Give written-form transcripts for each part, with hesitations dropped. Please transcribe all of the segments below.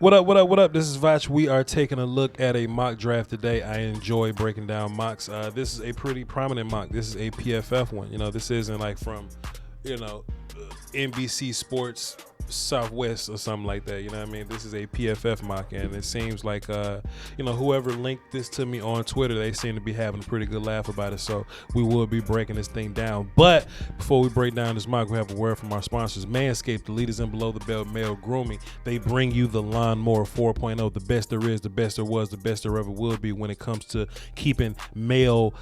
What up, what up, what up? This is Voch. We are taking a look at a mock draft today. I enjoy breaking down mocks. This is a pretty prominent mock. This is a PFF one. You know, this isn't like from, NBC Sports Southwest or something like that. You know what I mean? This is a PFF mock, and it seems like, whoever linked this to me on Twitter, they seem to be having a pretty good laugh about it. So we will be breaking this thing down. But before we break down this mock, we have a word from our sponsors. Manscaped, the leaders in below the belt male grooming. They bring you the Lawnmower 4.0, the best there is, the best there was, the best there ever will be when it comes to keeping male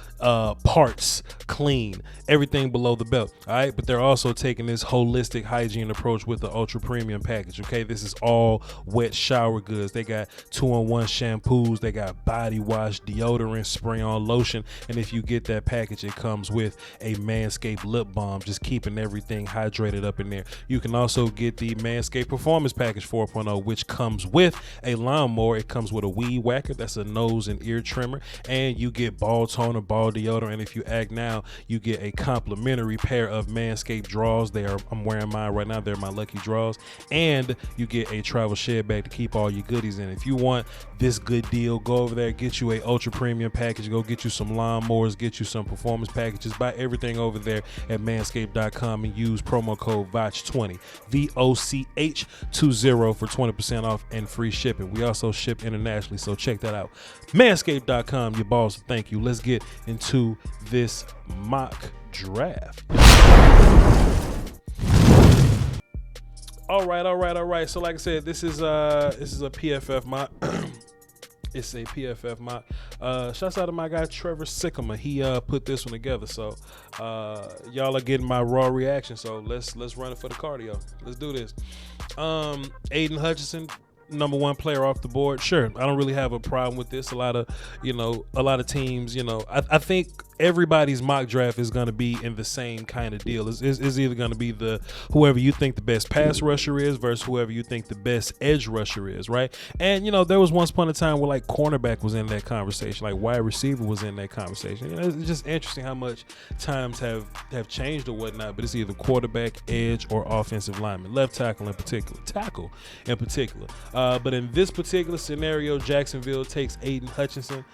parts clean. Everything below the belt. All right. But they're also taking this holistic hygiene approach with the ultra premium package. Okay, this is all wet shower goods. They got 2-in-1 shampoos, they got body wash, deodorant, spray on lotion, and if you get that package, it comes with a Manscaped lip balm, just keeping everything hydrated up in there. You can also get the Manscaped Performance Package 4.0, which comes with a lawnmower. It comes with a weed whacker, that's a nose and ear trimmer, and you get ball toner, ball deodorant, and if you act now, you get a complimentary pair of Manscaped drawers. I'm wearing mine right now. They're my lucky draws. And you get a travel shed bag to keep all your goodies in. If you want this good deal, go over there, get you a ultra premium package, go get you some lawnmowers, get you some performance packages, buy everything over there at manscaped.com and use promo code VOCH20, VOCH20 for 20% off and free shipping. We also ship internationally, so check that out. Manscaped.com, your balls, thank you. Let's get into this mock draft. All right. So like I said, this is a PFF mock. It's a PFF mock. Shouts out to my guy Trevor Sycamore. He put this one together. So y'all are getting my raw reaction. So let's run it for the cardio. Let's do this. Aiden Hutchinson, number one player off the board. Sure, I don't really have a problem with this. A lot of teams, I think everybody's mock draft is going to be in the same kind of deal. It's either going to be whoever you think the best pass rusher is versus whoever you think the best edge rusher is, right? And there was once upon a time where like cornerback was in that conversation, like wide receiver was in that conversation. It's just interesting how much times have changed or whatnot. But it's either quarterback, edge, or offensive lineman, left tackle in particular. But in this particular scenario, Jacksonville takes Aiden Hutchinson.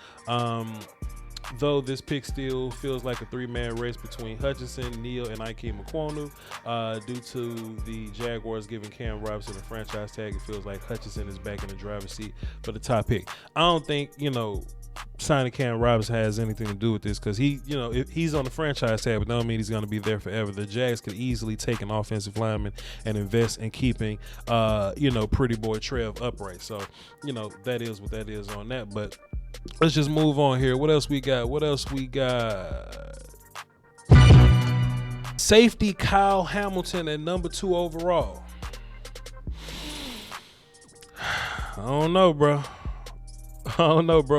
Though this pick still feels like a three-man race between Hutchinson, Neal, and Ike Mukwonu. Due to the Jaguars giving Cam Robinson a franchise tag, it feels like Hutchinson is back in the driver's seat for the top pick. I don't think, signing Cam Robinson has anything to do with this because if he's on the franchise tag, but don't mean he's going to be there forever. The Jags could easily take an offensive lineman and invest in keeping, pretty boy Trev upright. So, that is what that is on that. But let's just move on here. What else we got? Safety Kyle Hamilton at number 2 overall. I don't know, bro.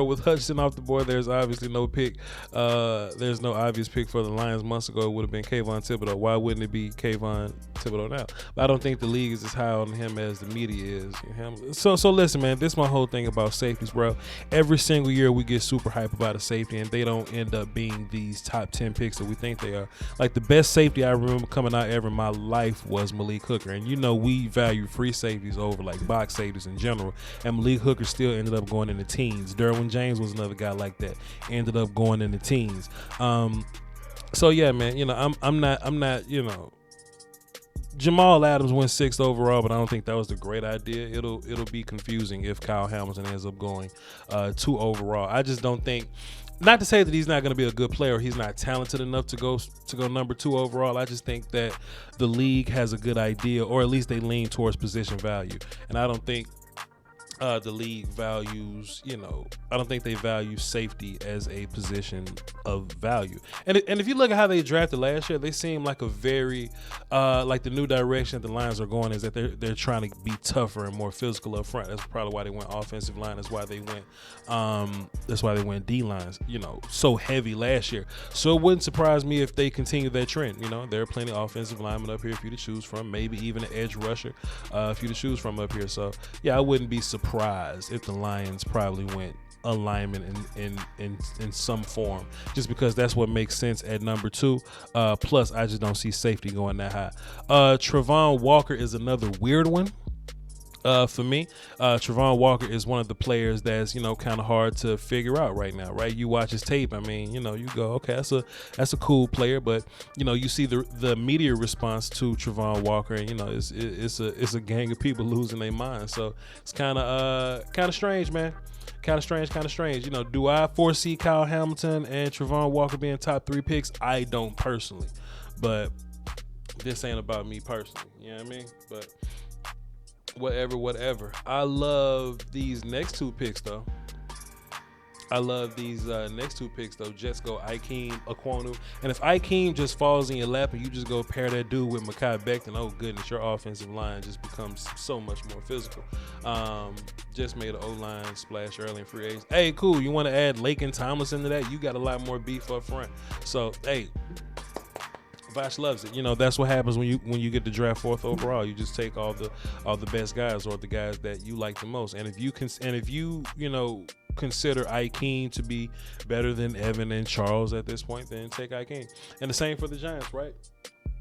With Hutchinson off the board, there's obviously no pick. There's no obvious pick for the Lions. Months ago, it would have been Kayvon Thibodeau. Why wouldn't it be Kayvon Thibodeau now? But I don't think the league is as high on him as the media is. So listen, man, this is my whole thing about safeties, bro. Every single year we get super hype about a safety, and they don't end up being these top 10 picks that we think they are. Like the best safety I remember coming out ever in my life was Malik Hooker. And we value free safeties over like box safeties in general. And Malik Hooker still ended up going in the teens. Derwin James was another guy like that. Ended up going in the teens. So yeah, man, I'm not, Jamal Adams went 6th overall, but I don't think that was the great idea. It'll be confusing if Kyle Hamilton ends up going 2 overall. I just don't think, not to say that he's not going to be a good player or he's not talented enough to go number 2 overall. I just think that the league has a good idea, or at least they lean towards position value. And I don't think the league values, I don't think they value safety as a position of value. And if you look at how they drafted last year, they seem like a very, like the new direction that the Lions are going is that they're trying to be tougher and more physical up front. That's probably why they went offensive line. That's why they went D lines, so heavy last year. So it wouldn't surprise me if they continue that trend. There are plenty of offensive linemen up here for you to choose from, maybe even an edge rusher for you to choose from up here. So yeah, I wouldn't be surprised if the Lions probably went alignment in some form, just because that's what makes sense at number 2. Plus, I just don't see safety going that high. Travon Walker is another weird one. For me, Travon Walker is one of the players that's kind of hard to figure out right now, right? You watch his tape, I mean, you go, okay, that's a cool player, but you see the media response to Travon Walker, and it's a gang of people losing their minds. So it's kind of strange, man. Kind of strange. Do I foresee Kyle Hamilton and Travon Walker being top 3 picks? I don't personally, but this ain't about me personally. You know what I mean? But whatever. I love these next 2 picks though. Jets go Ikeem Ekwonu. And if Ikeem just falls in your lap and you just go pair that dude with Mekhi Becton, oh goodness, your offensive line just becomes so much more physical. Just made an O-line splash early in free agents. Hey, cool. You want to add Laken Tomlinson to that? You got a lot more beef up front. So, hey, Voch loves it. That's what happens when you get the draft 4th overall. You just take all the best guys, or the guys that you like the most. And if you consider Ikeem to be better than Evan and Charles at this point, then take Ikeem. And the same for the Giants, right?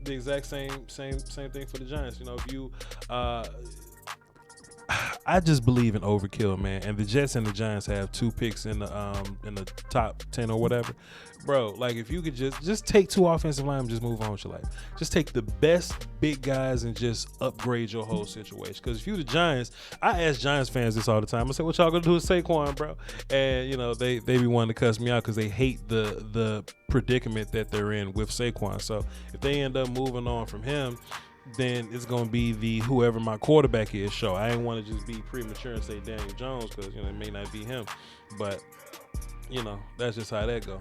The exact same thing for the Giants. If you I just believe in overkill, man. And the Jets and the Giants have 2 picks in the top 10 or whatever. Bro, like if you could just take 2 offensive linemen, just move on with your life. Just take the best big guys and just upgrade your whole situation. Because if you the Giants, I ask Giants fans this all the time. I say, what y'all gonna do with Saquon, bro? And they be wanting to cuss me out because they hate the predicament that they're in with Saquon. So if they end up moving on from him, then it's going to be the whoever my quarterback is show. I ain't want to just be premature and say Daniel Jones because, it may not be him. But, that's just how that go.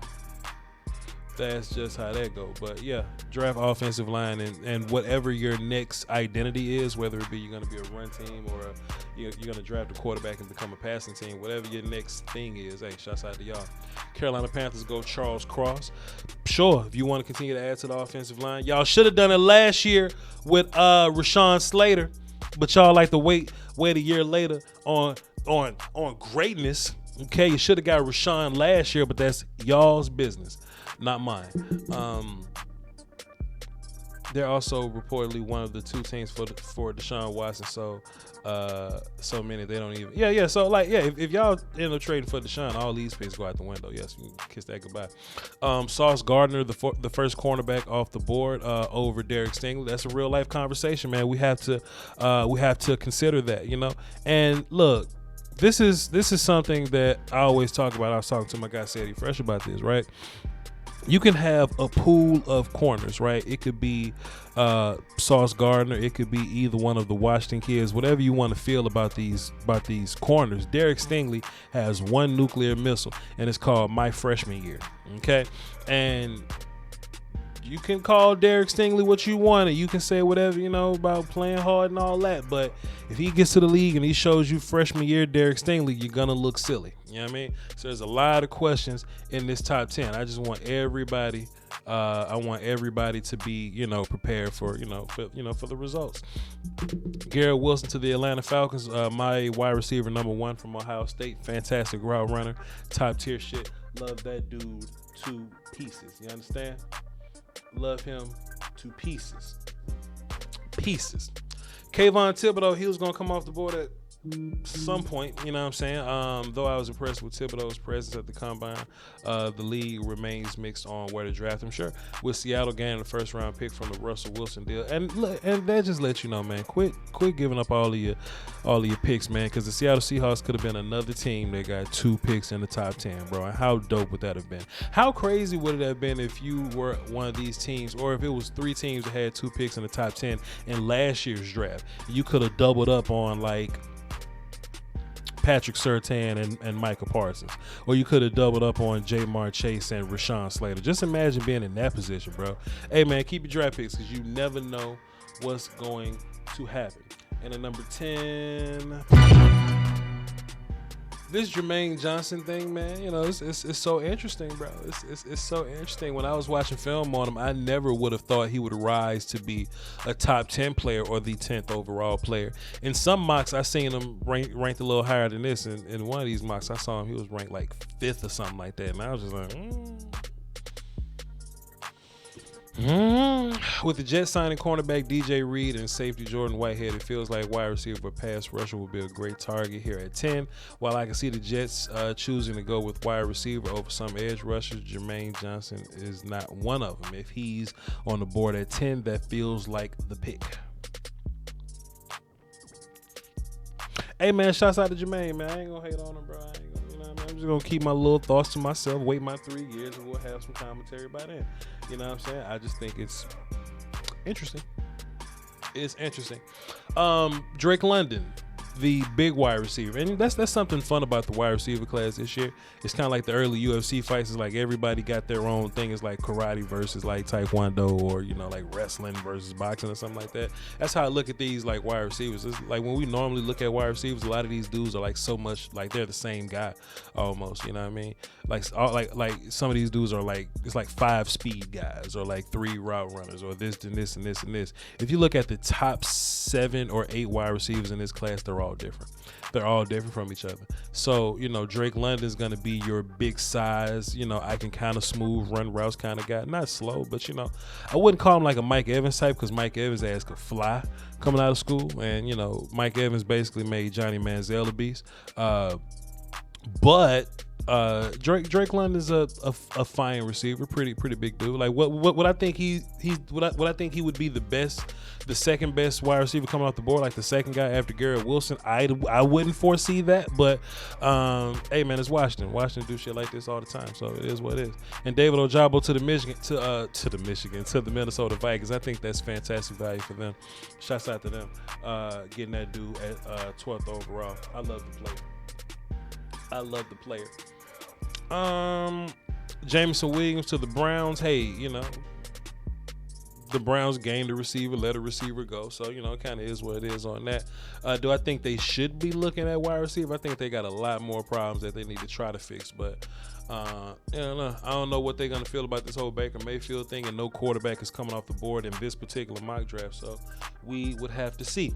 But, yeah, draft offensive line and whatever your next identity is, whether it be you're going to be a run team or you're going to draft a quarterback and become a passing team, whatever your next thing is, hey, shouts out to y'all. Carolina Panthers go Charles Cross. Sure, if you want to continue to add to the offensive line, y'all should have done it last year with Rashawn Slater, but y'all like to wait a year later on greatness. Okay, you should have got Rashawn last year, but that's y'all's business, not mine. They're also reportedly one of the 2 teams for Deshaun Watson. So many they don't even. So if y'all end up trading for Deshaun, all these picks go out the window. Yes, you can kiss that goodbye. Sauce Gardner, the first cornerback off the board over Derek Stingley. That's a real life conversation, man. We have to consider that, And look, this is something that I always talk about. I was talking to my guy Sadie Fresh about this, right? You can have a pool of corners, right? It could be Sauce Gardner. It could be either one of the Washington kids. Whatever you want to feel about these corners. Derek Stingley has one nuclear missile, and it's called my freshman year. Okay, and you can call Derek Stingley what you want, and you can say whatever about playing hard and all that. But if he gets to the league and he shows you freshman year Derek Stingley, you're gonna look silly. You know what I mean? So there's a lot of questions in this top 10. I just want everybody. I want everybody to be, prepared for the results. Garrett Wilson to the Atlanta Falcons. My wide receiver number 1 from Ohio State. Fantastic route runner. Top tier shit. Love that dude to pieces. You understand? Love him to pieces. Kayvon Thibodeau, he was going to come off the board at some point, you know what I'm saying? Though I was impressed with Thibodeau's presence at the combine, the league remains mixed on where to draft him. Sure, with Seattle gaining the first round pick from the Russell Wilson deal, and that just lets you know, man, quit giving up all of your picks, man, because the Seattle Seahawks could have been another team that got 2 picks in the top 10, bro. And how dope would that have been? How crazy would it have been if you were one of these teams, or if it was 3 teams that had 2 picks in the top 10 in last year's draft? You could have doubled up on like Patrick Surtain and Micah Parsons, or you could have doubled up on Jamar Chase and Rashawn Slater. Just imagine being in that position, bro. Hey, man, keep your draft picks because you never know what's going to happen. And at number 10, this Jermaine Johnson thing, man, it's so interesting, bro. It's so interesting. When I was watching film on him, I never would have thought he would rise to be a top 10 player or the 10th overall player. In some mocks, I seen him ranked a little higher than this. And in one of these mocks, I saw him, he was ranked like 5th or something like that. And I was just like, With the Jets signing cornerback DJ Reed and safety Jordan Whitehead, it feels like wide receiver pass rusher will be a great target here at 10. While I can see the Jets choosing to go with wide receiver over some edge rushers, Jermaine Johnson is not one of them. If he's on the board at 10, that feels like the pick. Hey man, shouts out to Jermaine, man. I ain't gonna hate on him, bro. I'm just gonna keep my little thoughts to myself, wait my 3 years, and we'll have some commentary by then. You know what I'm saying? I just think it's interesting. It's interesting. Drake London, the big wide receiver, and that's something fun about the wide receiver class this year. It's kind of like the early UFC fights. It's like everybody got their own thing. It's like karate versus like taekwondo, or like wrestling versus boxing or something like that. That's how I look at these like wide receivers. It's like when we normally look at wide receivers, a lot of these dudes are like so much like they're the same guy almost. You know what I mean? Like some of these dudes are like, it's like 5 speed guys or like 3 route runners or this and this and this and this. If you look at the top 7 or 8 wide receivers in this class, they're all different. They're all different from each other. So, Drake London's going to be your big size, I can kind of smooth run routes kind of guy. Not slow, but, I wouldn't call him like a Mike Evans type, because Mike Evans' ass could fly coming out of school. And, Mike Evans basically made Johnny Manziel a beast. But Drake London's a fine receiver, pretty big dude. Like what I think what I think he would be the second best wide receiver coming off the board, like the second guy after Garrett Wilson. I wouldn't foresee that, but hey man, it's Washington. Washington do shit like this all the time, so it is what it is. And David Ojabo to the Minnesota Vikings. I think that's fantastic value for them. Shouts out to them getting that dude at 12th overall. I love the player. Jameson Williams to the Browns. Hey, the Browns gained a receiver, let a receiver go. So, it kind of is what it is on that. Do I think they should be looking at wide receiver? I think they got a lot more problems that they need to try to fix. But, I don't know what they're going to feel about this whole Baker Mayfield thing, and no quarterback is coming off the board in this particular mock draft. So, we would have to see.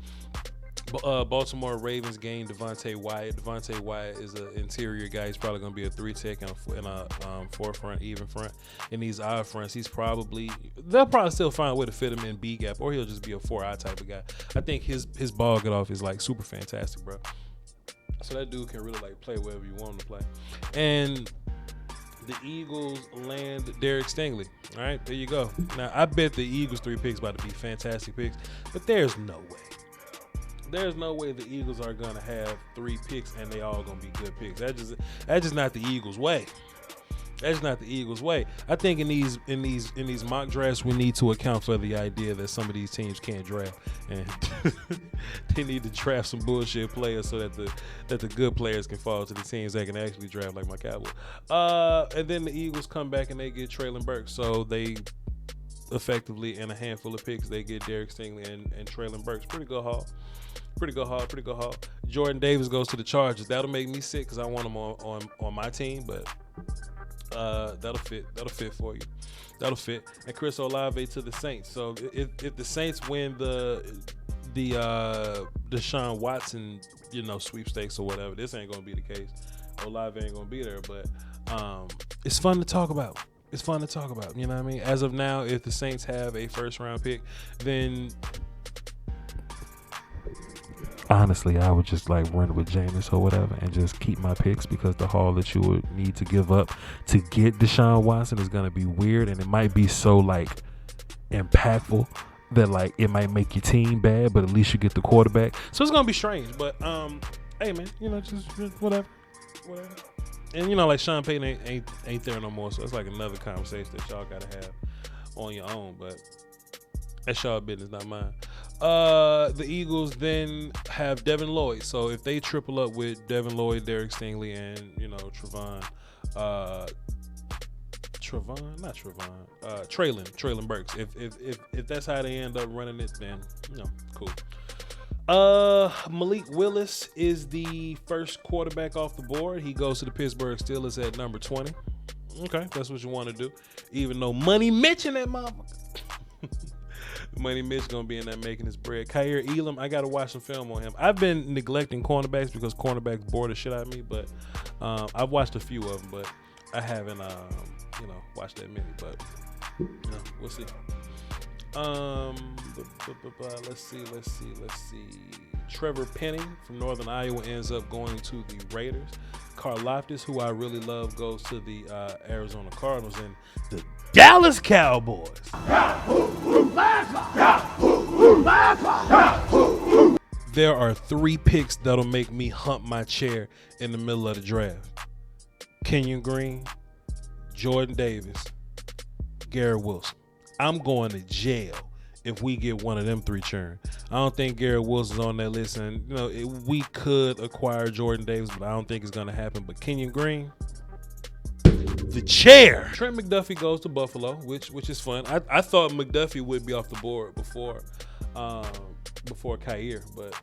Baltimore Ravens gained Devontae Wyatt. Devontae Wyatt is an interior guy. He's probably going to be a 3-tech and a 4-front, even front. In these odd fronts, they'll probably still find a way to fit him in B gap, or he'll just be a 4-eye type of guy. I think his ball get off is like super fantastic, bro. So that dude can really like play wherever you want him to play. And the Eagles land Derek Stingley. All right, there you go. Now I bet the Eagles 3 picks about to be fantastic picks, but there's no way. There's no way the Eagles are gonna have 3 picks and they all gonna be good picks. That's just not the Eagles' way. That's not the Eagles' way. I think in these mock drafts, we need to account for the idea that some of these teams can't draft, and they need to draft some bullshit players so that the good players can fall to the teams that can actually draft, like my Cowboys. And then the Eagles come back and they get Treylon Burks, so they effectively, in a handful of picks, they get Derek Stingley and Treylon Burks. Pretty good haul. Jordan Davis goes to the Chargers. That'll make me sick because I want him on my team, but that'll fit for you. That'll fit. And Chris Olave to the Saints. So if the Saints win the Deshaun Watson, sweepstakes or whatever, this ain't gonna be the case. Olave ain't gonna be there, but it's fun to talk about. You know what I mean? As of now, if the Saints have a first-round pick, then honestly, I would just like run with Jameis or whatever and just keep my picks, because the haul that you would need to give up to get Deshaun Watson is going to be weird, and it might be so like impactful that like it might make your team bad, but at least you get the quarterback. So it's going to be strange, but hey man, just whatever. And like Sean Payton ain't there no more, so it's like another conversation that y'all got to have on your own, but that's y'all business, not mine. The Eagles then have Devin Lloyd. So if they triple up with Devin Lloyd, Derek Stingley, and Treylon Burks. If that's how they end up running it, then cool. Malik Willis is the first quarterback off the board. He goes to the Pittsburgh Steelers at number 20. Okay, that's what you want to do. Even though Money Mitch in that motherfucker. Money Mitch gonna be in there making his bread. Khair Elam, I gotta watch some film on him. I've been neglecting cornerbacks because cornerbacks bore the shit out of me, but I've watched a few of them, but I haven't watched that many. But We'll see. Let's see. Trevor Penning from Northern Iowa ends up going to the Raiders. Carl Loftus, who I really love, goes to the Arizona Cardinals, and the Dallas Cowboys. There are 3 picks that'll make me hump my chair in the middle of the draft. Kenyon Green, Jordan Davis, Garrett Wilson. I'm going to jail if we get one of them 3 churn. I don't think Garrett Wilson's on that list, and we could acquire Jordan Davis, but I don't think it's going to happen. But Kenyon Green, the chair. Trent McDuffie goes to Buffalo, which is fun. I thought McDuffie would be off the board before Kyer, but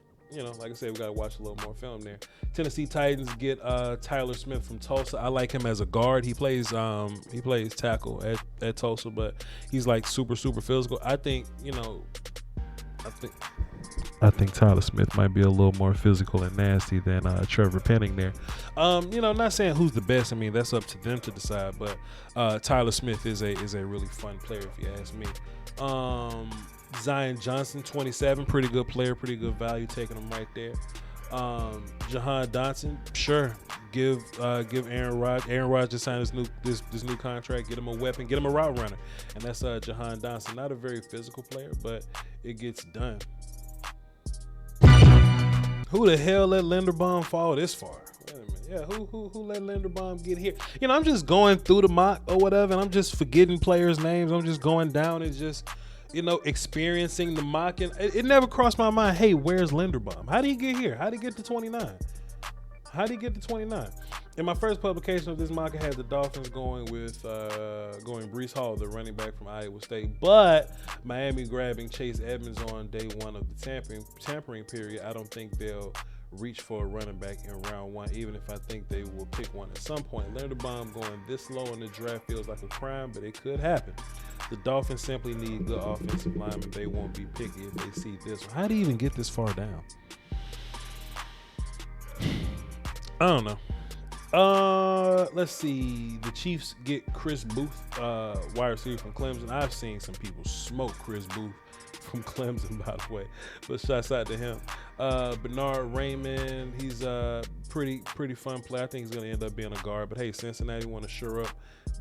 like I said, we got to watch a little more film there. Tennessee Titans get Tyler Smith from Tulsa. I like him as a guard. He plays tackle at Tulsa, but he's like super physical. I think Tyler Smith might be a little more physical and nasty than Trevor Penning there. Not saying who's the best. I mean, that's up to them to decide. But Tyler Smith is a really fun player, if you ask me. Zion Johnson, 27, pretty good player, pretty good value, taking him right there. Jahan Dotson, sure, give Aaron Rodgers. Aaron Rodgers just signed this new contract. Get him a weapon, get him a route runner, and that's Jahan Dotson. Not a very physical player, but it gets done. Who the hell let Linderbaum fall this far? Wait a minute. Yeah, who let Linderbaum get here? I'm just going through the mock or whatever, and I'm just forgetting players' names. I'm just going down and just experiencing the mock, and it never crossed my mind, hey, where's Linderbaum? How did he get here? How did he get to 29? In my first publication of this mock, I had the Dolphins going Breece Hall, the running back from Iowa State, but Miami grabbing Chase Edmonds on day 1 of the tampering period. I don't think they'll reach for a running back in round 1, even if I think they will pick one at some point. Linderbaum going this low in the draft feels like a crime, but it could happen. The Dolphins simply need good offensive linemen. They won't be picky if they see this one. How do you even get this far down? I don't know. Let's see. The Chiefs get Chris Booth, wide receiver from Clemson. I've seen some people smoke Chris Booth from Clemson, by the way, but shouts out to him. Bernard Raymond, he's a pretty fun player. I think he's going to end up being a guard, but hey, Cincinnati want to shore up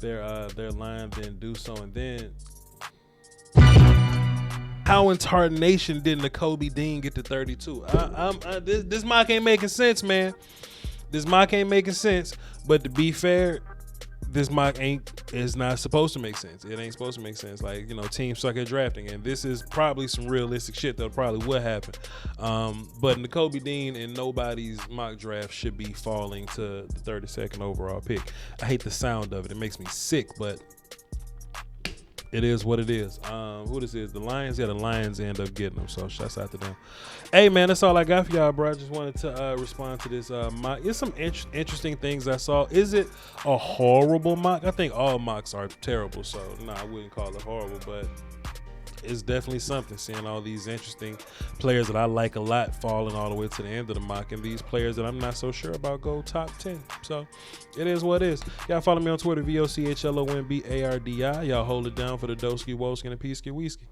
their line, then do so. And then how in tarnation did Nakobe Dean get to 32? This mock ain't making sense, man. This mock ain't making sense. But to be fair, this mock is not supposed to make sense. It ain't supposed to make sense. Like, teams suck at drafting, and this is probably some realistic shit that probably would happen. But Nakobe Dean in nobody's mock draft should be falling to the 32nd overall pick. I hate the sound of it. It makes me sick, but it is what it is. Who this is? The Lions? Yeah, the Lions end up getting them, so shouts out to them. Hey, man, that's all I got for y'all, bro. I just wanted to respond to this mock. It's some interesting things I saw. Is it a horrible mock? I think all mocks are terrible, so no, I wouldn't call it horrible, but it's definitely something, seeing all these interesting players that I like a lot falling all the way to the end of the mock, and these players that I'm not so sure about go top 10. So it is what it is. Y'all follow me on Twitter, VOCHLONBARDI. Y'all hold it down for the Doski Woski and the Peasky Whiskey.